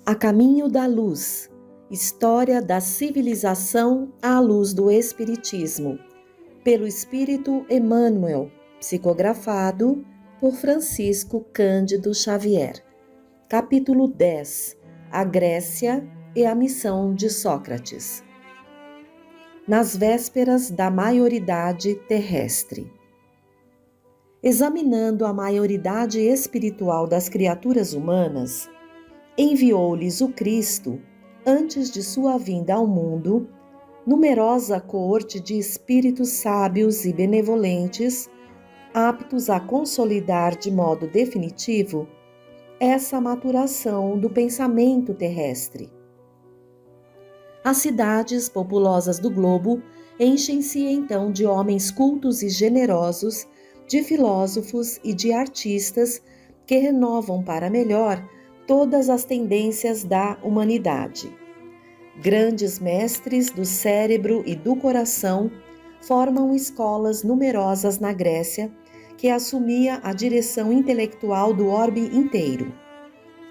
A Caminho da Luz, História da Civilização à Luz do Espiritismo, pelo Espírito Emmanuel, psicografado por Francisco Cândido Xavier. Capítulo 10. A Grécia e a Missão de Sócrates. Nas vésperas da maioridade terrestre. Examinando a maioridade espiritual das criaturas humanas, enviou-lhes o Cristo, antes de sua vinda ao mundo, numerosa coorte de espíritos sábios e benevolentes, aptos a consolidar de modo definitivo essa maturação do pensamento terrestre. As cidades populosas do globo enchem-se então de homens cultos e generosos, de filósofos e de artistas que renovam para melhor todas as tendências da humanidade. Grandes mestres do cérebro e do coração formam escolas numerosas na Grécia, que assumia a direção intelectual do orbe inteiro.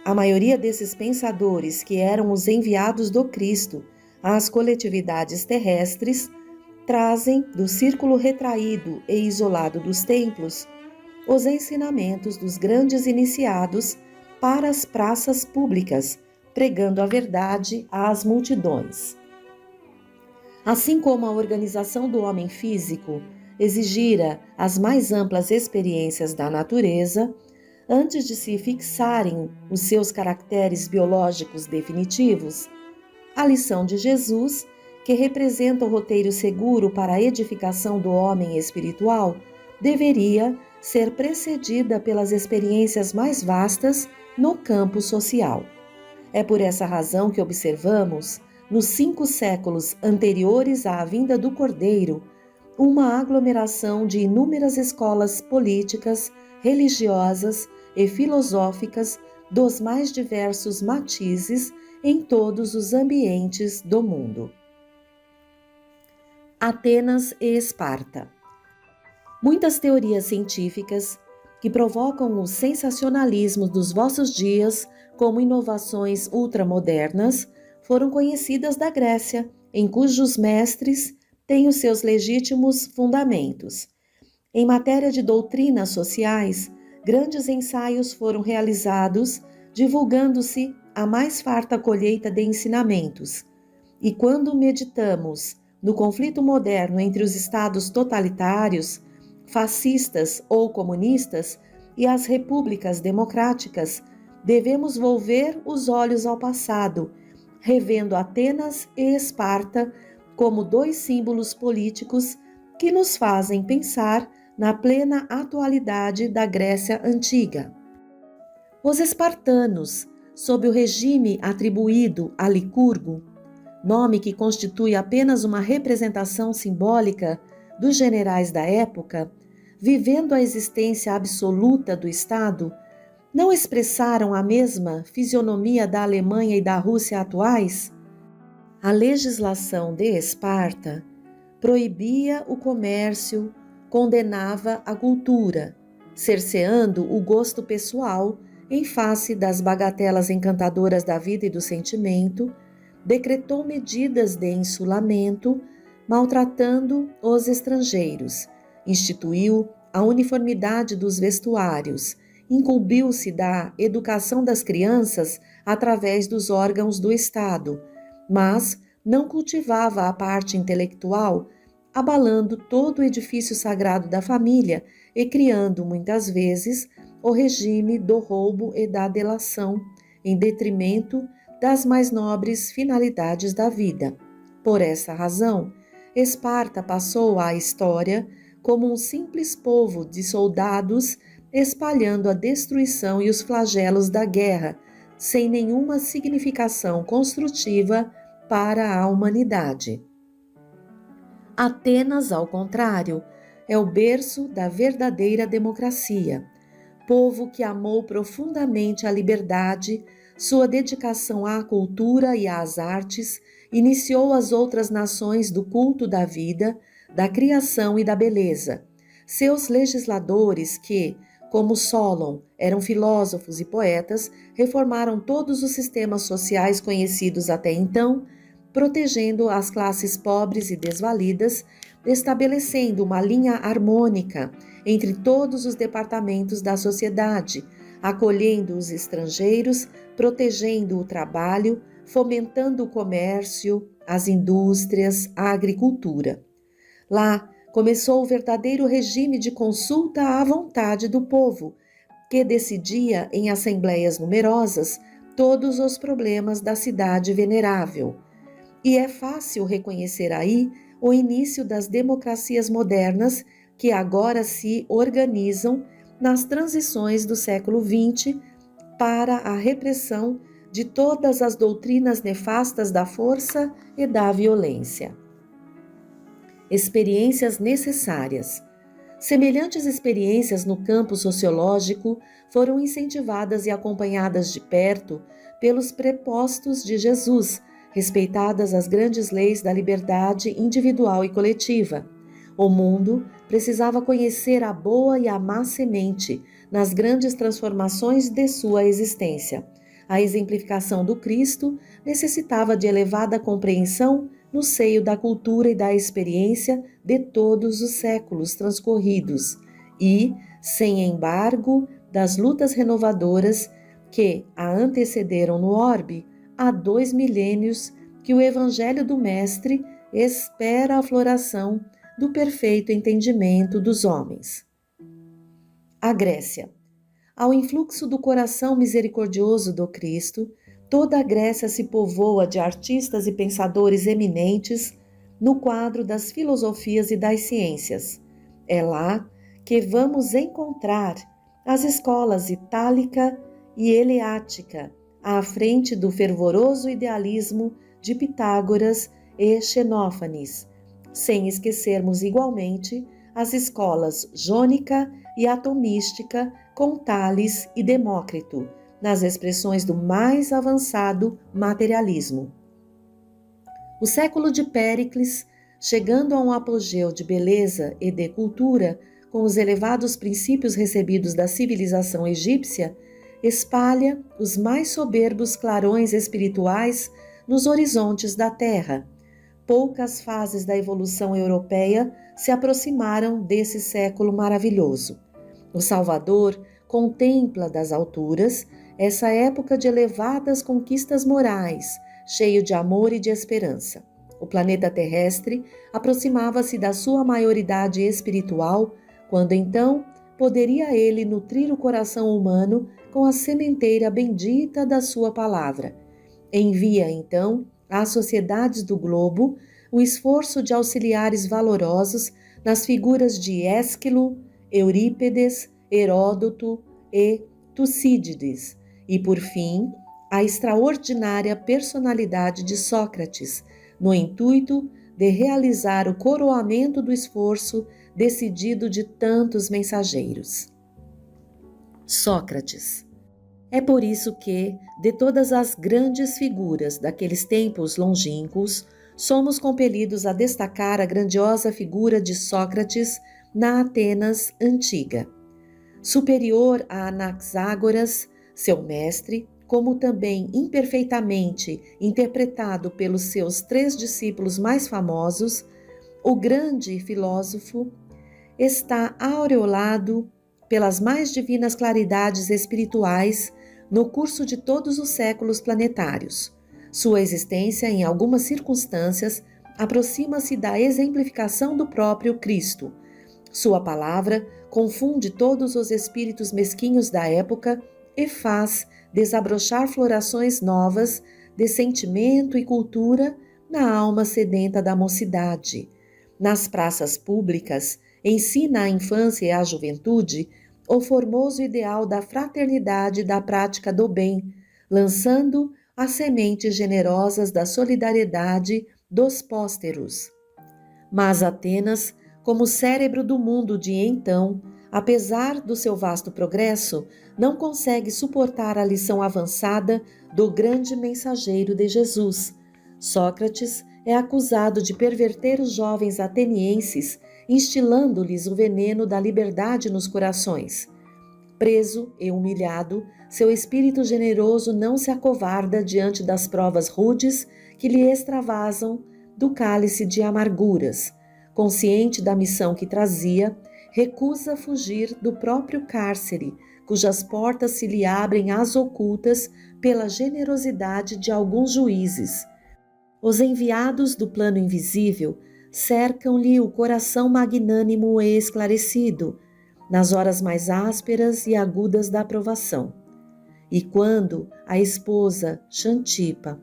A maioria desses pensadores, que eram os enviados do Cristo às coletividades terrestres, trazem do círculo retraído e isolado dos templos os ensinamentos dos grandes iniciados para as praças públicas, pregando a verdade às multidões. Assim como a organização do homem físico exigira as mais amplas experiências da natureza, antes de se fixarem os seus caracteres biológicos definitivos, a lição de Jesus, que representa o roteiro seguro para a edificação do homem espiritual, deveria ser precedida pelas experiências mais vastas no campo social. É por essa razão que observamos, nos 5 séculos anteriores à vinda do Cordeiro, uma aglomeração de inúmeras escolas políticas, religiosas e filosóficas dos mais diversos matizes em todos os ambientes do mundo. Atenas e Esparta. Muitas teorias científicas que provocam o sensacionalismo dos vossos dias como inovações ultramodernas foram conhecidas da Grécia, em cujos mestres têm os seus legítimos fundamentos. Em matéria de doutrinas sociais, grandes ensaios foram realizados, divulgando-se a mais farta colheita de ensinamentos. E quando meditamos no conflito moderno entre os estados totalitários, fascistas ou comunistas e as repúblicas democráticas, devemos volver os olhos ao passado, revendo Atenas e Esparta como 2 símbolos políticos que nos fazem pensar na plena atualidade da Grécia Antiga. Os espartanos, sob o regime atribuído a Licurgo, nome que constitui apenas uma representação simbólica dos generais da época, vivendo a existência absoluta do Estado, não expressaram a mesma fisionomia da Alemanha e da Rússia atuais? A legislação de Esparta proibia o comércio, condenava a cultura, cerceando o gosto pessoal em face das bagatelas encantadoras da vida e do sentimento, decretou medidas de insulamento, maltratando os estrangeiros, instituiu a uniformidade dos vestuários, incumbiu-se da educação das crianças através dos órgãos do Estado, mas não cultivava a parte intelectual, abalando todo o edifício sagrado da família e criando, muitas vezes, o regime do roubo e da delação, em detrimento das mais nobres finalidades da vida. Por essa razão, Esparta passou à história como um simples povo de soldados espalhando a destruição e os flagelos da guerra, sem nenhuma significação construtiva para a humanidade. Atenas, ao contrário, é o berço da verdadeira democracia, povo que amou profundamente a liberdade, sua dedicação à cultura e às artes iniciou as outras nações do culto da vida, da criação e da beleza. Seus legisladores que, como Solon, eram filósofos e poetas, reformaram todos os sistemas sociais conhecidos até então, protegendo as classes pobres e desvalidas, estabelecendo uma linha harmônica entre todos os departamentos da sociedade, acolhendo os estrangeiros, protegendo o trabalho, fomentando o comércio, as indústrias, a agricultura. Lá começou o verdadeiro regime de consulta à vontade do povo, que decidia em assembleias numerosas todos os problemas da cidade venerável. E é fácil reconhecer aí o início das democracias modernas que agora se organizam nas transições do século XX para a repressão de todas as doutrinas nefastas da força e da violência. Experiências necessárias. Semelhantes experiências no campo sociológico foram incentivadas e acompanhadas de perto pelos prepostos de Jesus, respeitadas as grandes leis da liberdade individual e coletiva. O mundo precisava conhecer a boa e a má semente nas grandes transformações de sua existência. A exemplificação do Cristo necessitava de elevada compreensão no seio da cultura e da experiência de todos os séculos transcorridos e, sem embargo, das lutas renovadoras que a antecederam no orbe, há 2 milênios que o Evangelho do Mestre espera a floração do perfeito entendimento dos homens. A Grécia. Ao influxo do coração misericordioso do Cristo, toda a Grécia se povoa de artistas e pensadores eminentes no quadro das filosofias e das ciências. É lá que vamos encontrar as escolas itálica e eleática, à frente do fervoroso idealismo de Pitágoras e Xenófanes, sem esquecermos igualmente as escolas jônica e atomística com Tales e Demócrito, nas expressões do mais avançado materialismo. O século de Péricles, chegando a um apogeu de beleza e de cultura, com os elevados princípios recebidos da civilização egípcia, espalha os mais soberbos clarões espirituais nos horizontes da Terra. Poucas fases da evolução europeia se aproximaram desse século maravilhoso. O Salvador contempla das alturas essa época de elevadas conquistas morais, cheio de amor e de esperança. O planeta terrestre aproximava-se da sua maioridade espiritual, quando então poderia ele nutrir o coração humano com a sementeira bendita da sua palavra. Envia, então, às sociedades do globo o esforço de auxiliares valorosos nas figuras de Ésquilo, Eurípedes, Heródoto e Tucídides, e, por fim, a extraordinária personalidade de Sócrates, no intuito de realizar o coroamento do esforço decidido de tantos mensageiros. Sócrates. É por isso que, de todas as grandes figuras daqueles tempos longínquos, somos compelidos a destacar a grandiosa figura de Sócrates na Atenas antiga. Superior a Anaxágoras, seu mestre, como também imperfeitamente interpretado pelos seus 3 discípulos mais famosos, o grande filósofo está aureolado pelas mais divinas claridades espirituais no curso de todos os séculos planetários. Sua existência, em algumas circunstâncias, aproxima-se da exemplificação do próprio Cristo. Sua palavra confunde todos os espíritos mesquinhos da época e faz desabrochar florações novas de sentimento e cultura na alma sedenta da mocidade. Nas praças públicas, ensina à infância e à juventude o formoso ideal da fraternidade e da prática do bem, lançando as sementes generosas da solidariedade dos pósteros. Mas Atenas, como cérebro do mundo de então, apesar do seu vasto progresso, não consegue suportar a lição avançada do grande mensageiro de Jesus. Sócrates é acusado de perverter os jovens atenienses, instilando-lhes o veneno da liberdade nos corações. Preso e humilhado, seu espírito generoso não se acovarda diante das provas rudes que lhe extravasam do cálice de amarguras. Consciente da missão que trazia, recusa fugir do próprio cárcere, cujas portas se lhe abrem às ocultas pela generosidade de alguns juízes. Os enviados do plano invisível cercam-lhe o coração magnânimo e esclarecido, nas horas mais ásperas e agudas da provação. E quando a esposa, Xantipa,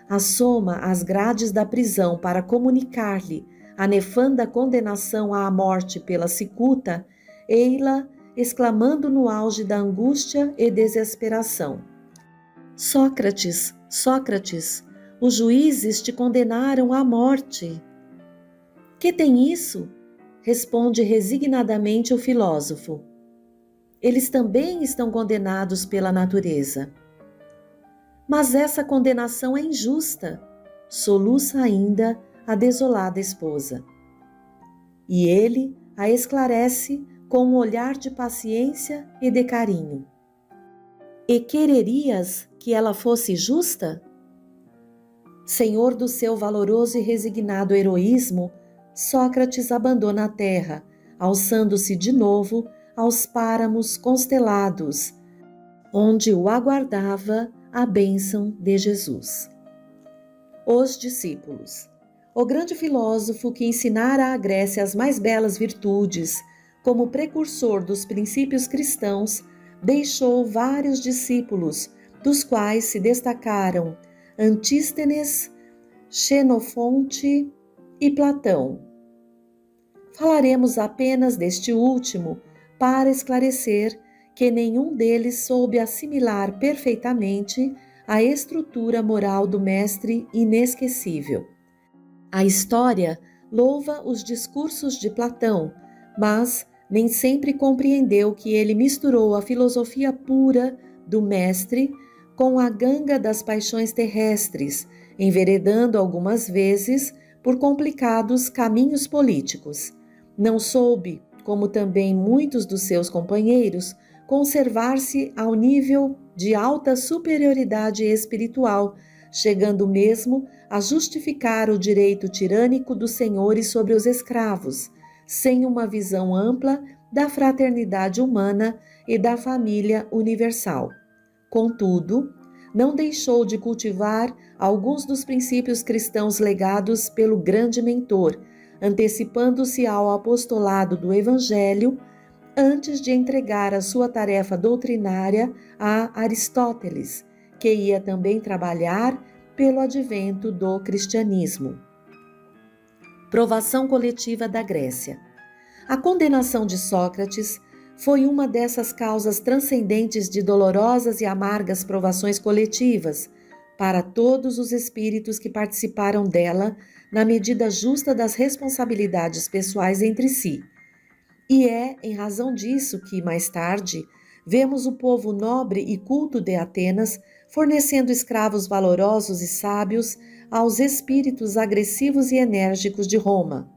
assoma às grades da prisão para comunicar-lhe a nefanda condenação à morte pela cicuta, ei-la exclamando no auge da angústia e desesperação: Sócrates, Sócrates, os juízes te condenaram à morte. Que tem isso? Responde resignadamente o filósofo. Eles também estão condenados pela natureza. Mas essa condenação é injusta, soluça ainda a desolada esposa. E ele a esclarece com um olhar de paciência e de carinho. E quererias que ela fosse justa? Senhor do seu valoroso e resignado heroísmo, Sócrates abandona a terra, alçando-se de novo aos páramos constelados, onde o aguardava a bênção de Jesus. Os discípulos. O grande filósofo que ensinara à Grécia as mais belas virtudes, como precursor dos princípios cristãos, deixou vários discípulos, dos quais se destacaram Antístenes, Xenofonte e Platão. Falaremos apenas deste último para esclarecer que nenhum deles soube assimilar perfeitamente a estrutura moral do mestre inesquecível. A história louva os discursos de Platão, mas nem sempre compreendeu que ele misturou a filosofia pura do mestre com a ganga das paixões terrestres, enveredando algumas vezes por complicados caminhos políticos. Não soube, como também muitos dos seus companheiros, conservar-se ao nível de alta superioridade espiritual, chegando mesmo a justificar o direito tirânico dos senhores sobre os escravos, sem uma visão ampla da fraternidade humana e da família universal. Contudo, não deixou de cultivar alguns dos princípios cristãos legados pelo grande mentor, antecipando-se ao apostolado do Evangelho antes de entregar a sua tarefa doutrinária a Aristóteles, que ia também trabalhar pelo advento do cristianismo. Provação coletiva da Grécia. A condenação de Sócrates foi uma dessas causas transcendentes de dolorosas e amargas provações coletivas para todos os espíritos que participaram dela na medida justa das responsabilidades pessoais entre si. E é em razão disso que, mais tarde, vemos o povo nobre e culto de Atenas fornecendo escravos valorosos e sábios aos espíritos agressivos e enérgicos de Roma.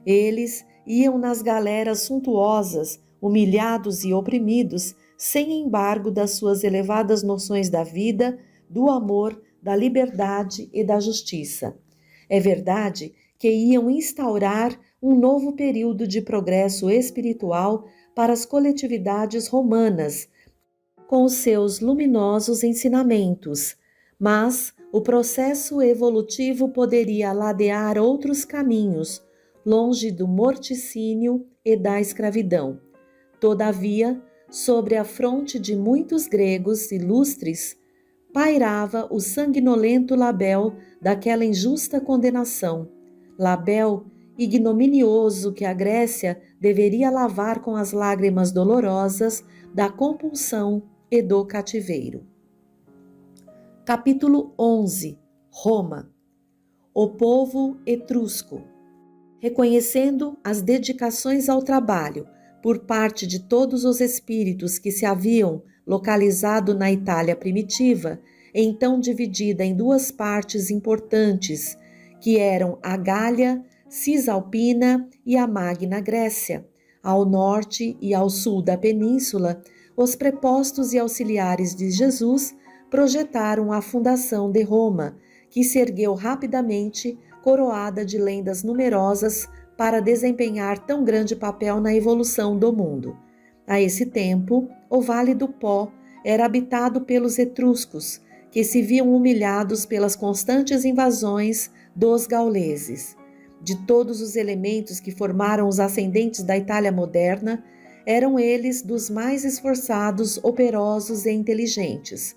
Eles iam nas galeras suntuosas, humilhados e oprimidos, sem embargo das suas elevadas noções da vida, do amor, da liberdade e da justiça. É verdade que iam instaurar um novo período de progresso espiritual para as coletividades romanas, com os seus luminosos ensinamentos, mas o processo evolutivo poderia ladear outros caminhos, longe do morticínio e da escravidão. Todavia, sobre a fronte de muitos gregos ilustres, pairava o sanguinolento labéu daquela injusta condenação, labéu ignominioso que a Grécia deveria lavar com as lágrimas dolorosas da compulsão e do cativeiro. Capítulo 11. Roma. O povo etrusco. Reconhecendo as dedicações ao trabalho por parte de todos os espíritos que se haviam localizado na Itália primitiva, então dividida em duas partes importantes, que eram a Gália Cisalpina e a Magna Grécia, ao norte e ao sul da península, os prepostos e auxiliares de Jesus projetaram a fundação de Roma, que se ergueu rapidamente, coroada de lendas numerosas para desempenhar tão grande papel na evolução do mundo. A esse tempo, o Vale do Pó era habitado pelos etruscos, que se viam humilhados pelas constantes invasões dos gauleses. De todos os elementos que formaram os ascendentes da Itália moderna, eram eles dos mais esforçados, operosos e inteligentes.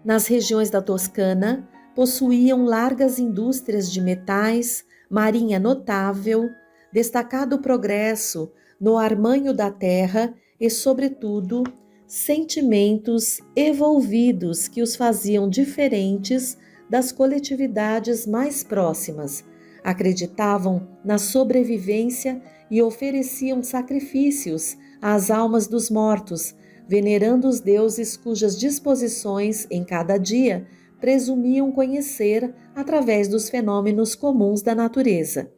Nas regiões da Toscana, possuíam largas indústrias de metais, marinha notável, destacado progresso no armanho da terra e, sobretudo, sentimentos evolvidos que os faziam diferentes das coletividades mais próximas. Acreditavam na sobrevivência e ofereciam sacrifícios às almas dos mortos, venerando os deuses cujas disposições em cada dia presumiam conhecer através dos fenômenos comuns da natureza.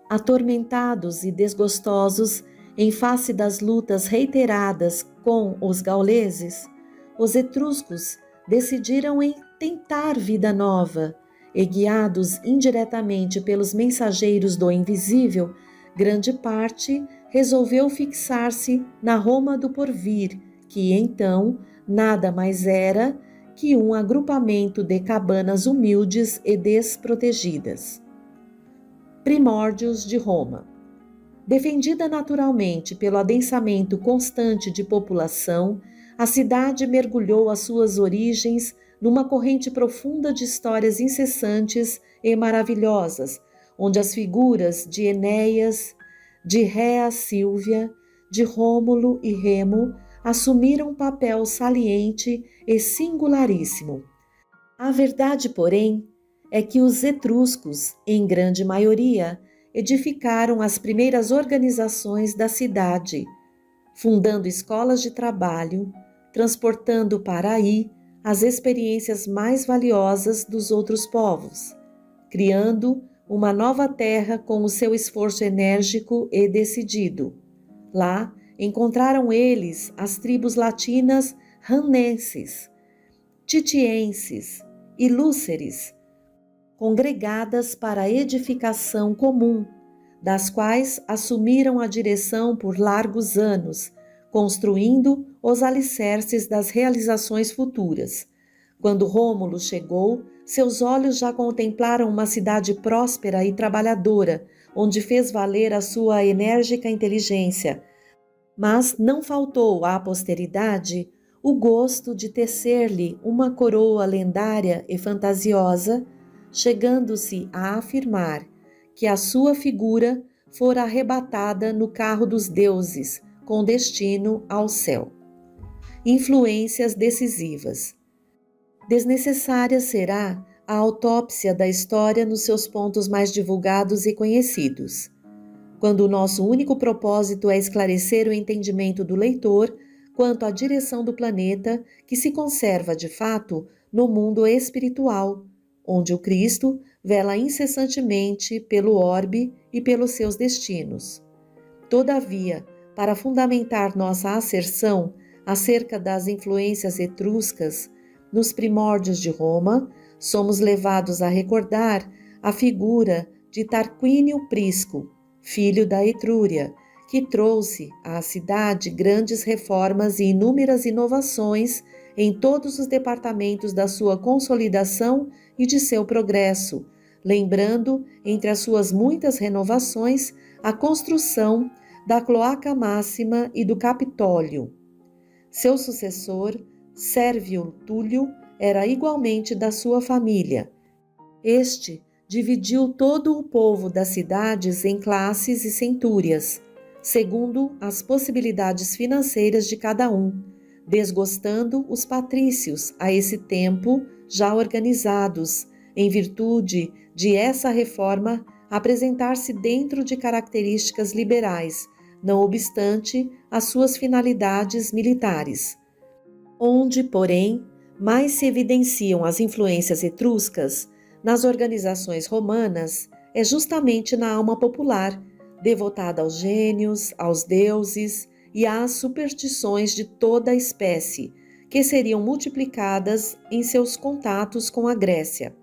Atormentados e desgostosos em face das lutas reiteradas com os gauleses, os etruscos decidiram em tentar vida nova e, guiados indiretamente pelos mensageiros do invisível, grande parte resolveu fixar-se na Roma do porvir, que então nada mais era que um agrupamento de cabanas humildes e desprotegidas. Primórdios de Roma. Defendida naturalmente pelo adensamento constante de população, a cidade mergulhou as suas origens numa corrente profunda de histórias incessantes e maravilhosas, onde as figuras de Enéas, de Réa Sílvia, de Rômulo e Remo assumiram um papel saliente e singularíssimo. A verdade, porém, é que os etruscos, em grande maioria, edificaram as primeiras organizações da cidade, fundando escolas de trabalho, transportando para aí as experiências mais valiosas dos outros povos, criando uma nova terra com o seu esforço enérgico e decidido. Lá encontraram eles as tribos latinas rannenses, titienses e lúceres, congregadas para a edificação comum, das quais assumiram a direção por largos anos, construindo os alicerces das realizações futuras. Quando Rômulo chegou, seus olhos já contemplaram uma cidade próspera e trabalhadora, onde fez valer a sua enérgica inteligência. Mas não faltou à posteridade o gosto de tecer-lhe uma coroa lendária e fantasiosa, chegando-se a afirmar que a sua figura fora arrebatada no carro dos deuses, com destino ao céu. Influências decisivas. Desnecessária será a autópsia da história nos seus pontos mais divulgados e conhecidos. Quando o nosso único propósito é esclarecer o entendimento do leitor quanto à direção do planeta que se conserva, de fato, no mundo espiritual, onde o Cristo vela incessantemente pelo orbe e pelos seus destinos. Todavia, para fundamentar nossa asserção acerca das influências etruscas nos primórdios de Roma, somos levados a recordar a figura de Tarquínio Prisco, filho da Etrúria, que trouxe à cidade grandes reformas e inúmeras inovações em todos os departamentos da sua consolidação e de seu progresso, lembrando, entre as suas muitas renovações, a construção da Cloaca Máxima e do Capitólio. Seu sucessor, Sérvio Túlio, era igualmente da sua família. Este dividiu todo o povo das cidades em classes e centúrias, segundo as possibilidades financeiras de cada um, desgostando os patrícios a esse tempo já organizados, em virtude de essa reforma apresentar-se dentro de características liberais, não obstante as suas finalidades militares. Onde, porém, mais se evidenciam as influências etruscas, nas organizações romanas, é justamente na alma popular, devotada aos gênios, aos deuses e às superstições de toda a espécie, que seriam multiplicadas em seus contatos com a Grécia.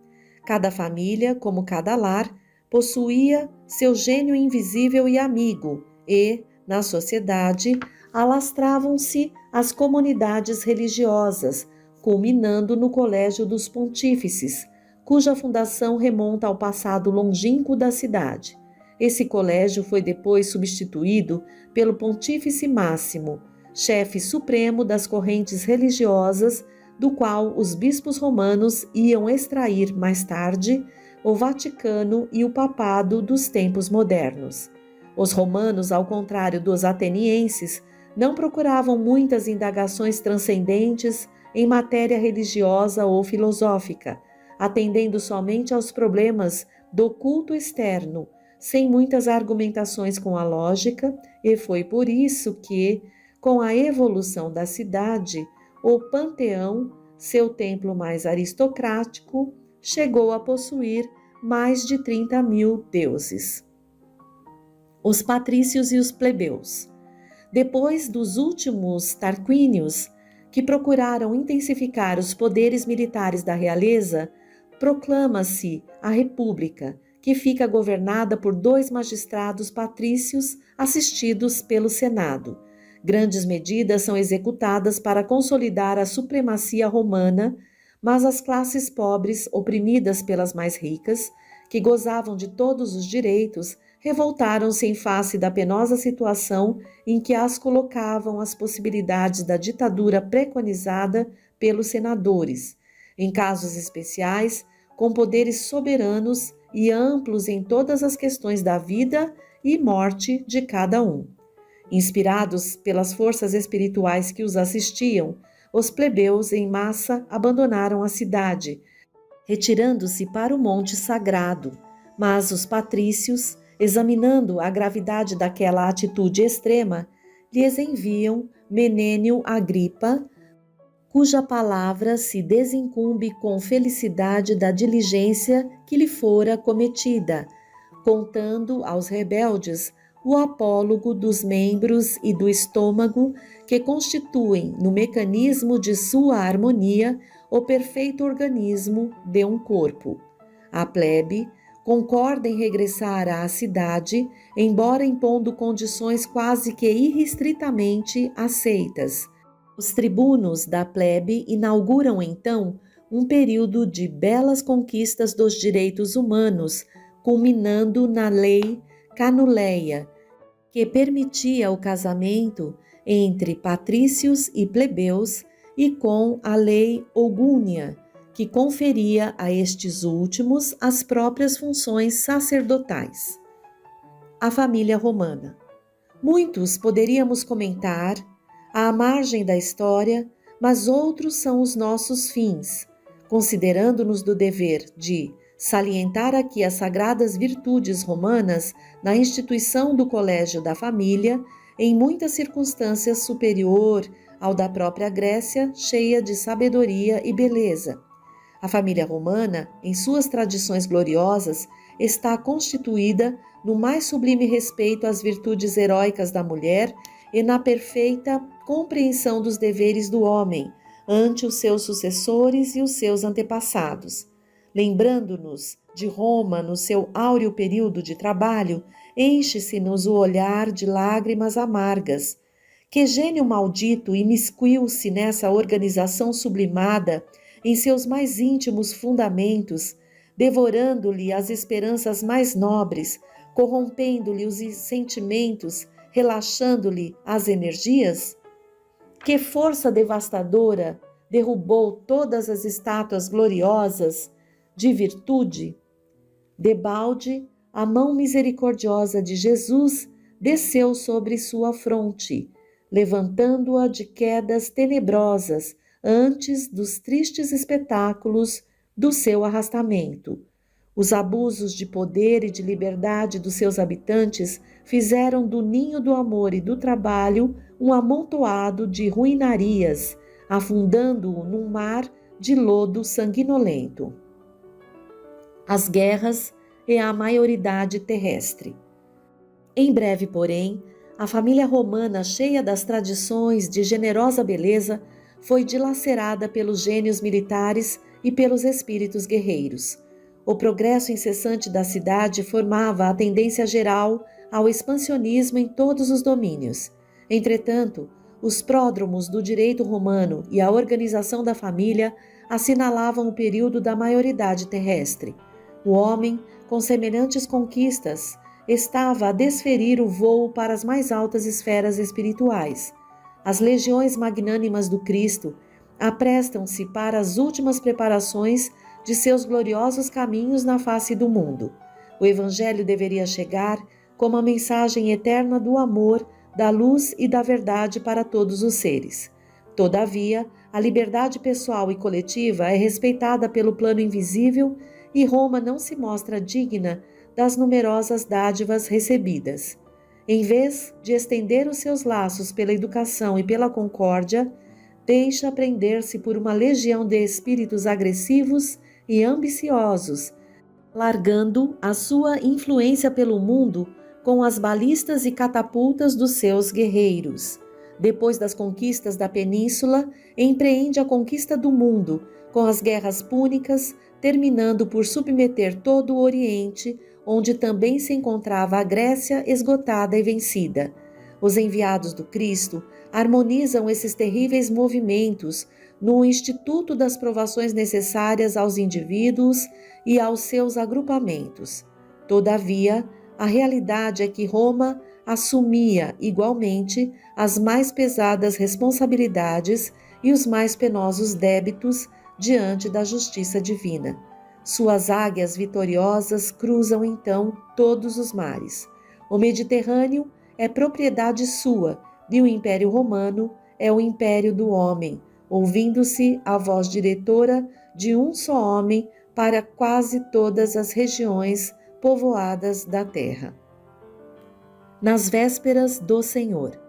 Cada família, como cada lar, possuía seu gênio invisível e amigo, e, na sociedade, alastravam-se as comunidades religiosas, culminando no Colégio dos Pontífices, cuja fundação remonta ao passado longínquo da cidade. Esse colégio foi depois substituído pelo Pontífice Máximo, chefe supremo das correntes religiosas, do qual os bispos romanos iam extrair mais tarde o Vaticano e o Papado dos tempos modernos. Os romanos, ao contrário dos atenienses, não procuravam muitas indagações transcendentes em matéria religiosa ou filosófica, atendendo somente aos problemas do culto externo, sem muitas argumentações com a lógica, e foi por isso que, com a evolução da cidade, o Panteão, seu templo mais aristocrático, chegou a possuir mais de 30.000 deuses. Os patrícios e os plebeus. Depois dos últimos Tarquínios, que procuraram intensificar os poderes militares da realeza, proclama-se a República, que fica governada por 2 magistrados patrícios assistidos pelo Senado. Grandes medidas são executadas para consolidar a supremacia romana, mas as classes pobres, oprimidas pelas mais ricas, que gozavam de todos os direitos, revoltaram-se em face da penosa situação em que as colocavam as possibilidades da ditadura preconizada pelos senadores, em casos especiais, com poderes soberanos e amplos em todas as questões da vida e morte de cada um. Inspirados pelas forças espirituais que os assistiam, os plebeus em massa abandonaram a cidade, retirando-se para o monte sagrado, mas os patrícios, examinando a gravidade daquela atitude extrema, lhes enviam Menênio Agripa, cuja palavra se desincumbe com felicidade da diligência que lhe fora cometida, contando aos rebeldes o apólogo dos membros e do estômago que constituem, no mecanismo de sua harmonia, o perfeito organismo de um corpo. A plebe concorda em regressar à cidade, embora impondo condições quase que irrestritamente aceitas. Os tribunos da plebe inauguram então um período de belas conquistas dos direitos humanos, culminando na lei Canuleia, que permitia o casamento entre patrícios e plebeus, e com a lei Ogúnia, que conferia a estes últimos as próprias funções sacerdotais. A família romana. Muitos poderíamos comentar à margem da história, mas outros são os nossos fins, considerando-nos do dever de salientar aqui as sagradas virtudes romanas na instituição do Colégio da Família, em muitas circunstâncias superior ao da própria Grécia, cheia de sabedoria e beleza. A família romana, em suas tradições gloriosas, está constituída no mais sublime respeito às virtudes heróicas da mulher e na perfeita compreensão dos deveres do homem ante os seus sucessores e os seus antepassados. Lembrando-nos de Roma no seu áureo período de trabalho, enche-se-nos o olhar de lágrimas amargas. Que gênio maldito imiscuiu-se nessa organização sublimada em seus mais íntimos fundamentos, devorando-lhe as esperanças mais nobres, corrompendo-lhe os sentimentos, relaxando-lhe as energias? Que força devastadora derrubou todas as estátuas gloriosas de virtude? Debalde, a mão misericordiosa de Jesus desceu sobre sua fronte, levantando-a de quedas tenebrosas antes dos tristes espetáculos do seu arrastamento. Os abusos de poder e de liberdade dos seus habitantes fizeram do ninho do amor e do trabalho um amontoado de ruinarias, afundando-o num mar de lodo sanguinolento. As guerras e a maioridade terrestre. Em breve, porém, A família romana, cheia das tradições de generosa beleza, foi dilacerada pelos gênios militares e pelos espíritos guerreiros. O progresso incessante da cidade formava a tendência geral ao expansionismo em todos os domínios. Entretanto, os pródromos do direito romano e a organização da família assinalavam o período da maioridade terrestre. O homem, com semelhantes conquistas, estava a desferir o vôo para as mais altas esferas espirituais. As legiões magnânimas do Cristo aprestam-se para as últimas preparações de seus gloriosos caminhos na face do mundo. O Evangelho deveria chegar como a mensagem eterna do amor, da luz e da verdade para todos os seres. Todavia, a liberdade pessoal e coletiva é respeitada pelo plano invisível e Roma não se mostra digna das numerosas dádivas recebidas. Em vez de estender os seus laços pela educação e pela concórdia, deixa prender-se por uma legião de espíritos agressivos e ambiciosos, largando a sua influência pelo mundo com as balistas e catapultas dos seus guerreiros. Depois das conquistas da península, empreende a conquista do mundo, com as guerras púnicas, terminando por submeter todo o Oriente, onde também se encontrava a Grécia esgotada e vencida. Os enviados do Cristo harmonizam esses terríveis movimentos no Instituto das Provações necessárias aos indivíduos e aos seus agrupamentos. Todavia, a realidade é que Roma assumia igualmente as mais pesadas responsabilidades e os mais penosos débitos diante da justiça divina. Suas águias vitoriosas cruzam então todos os mares. O Mediterrâneo é propriedade sua e o Império Romano é o império do homem, ouvindo-se a voz diretora de um só homem para quase todas as regiões povoadas da terra. Nas vésperas do Senhor.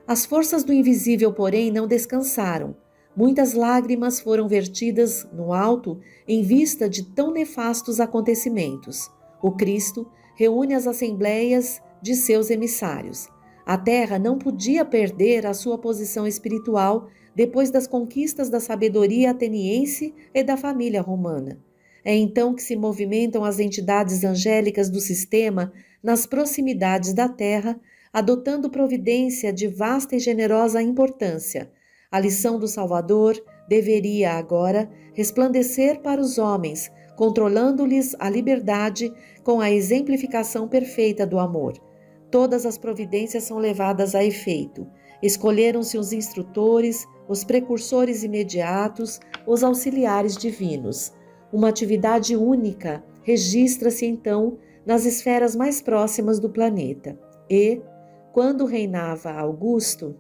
As forças do invisível, porém, não descansaram. Muitas lágrimas foram vertidas no alto em vista de tão nefastos acontecimentos. O Cristo reúne as assembleias de seus emissários. A terra não podia perder a sua posição espiritual depois das conquistas da sabedoria ateniense e da família romana. É então que se movimentam as entidades angélicas do sistema nas proximidades da terra, adotando providência de vasta e generosa importância. A lição do Salvador deveria agora resplandecer para os homens, controlando-lhes a liberdade com a exemplificação perfeita do amor. Todas as providências são levadas a efeito. Escolheram-se os instrutores, os precursores imediatos, os auxiliares divinos. Uma atividade única registra-se então nas esferas mais próximas do planeta. E, quando reinava Augusto,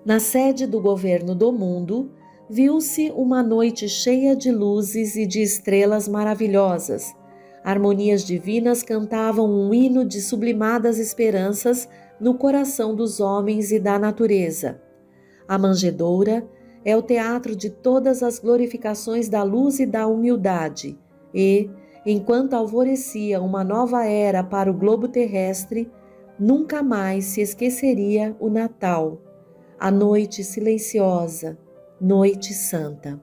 na sede do governo do mundo, viu-se uma noite cheia de luzes e de estrelas maravilhosas. Harmonias divinas cantavam um hino de sublimadas esperanças no coração dos homens e da natureza. A manjedoura é o teatro de todas as glorificações da luz e da humildade, e, enquanto alvorecia uma nova era para o globo terrestre, nunca mais se esqueceria o Natal, a noite silenciosa, noite santa.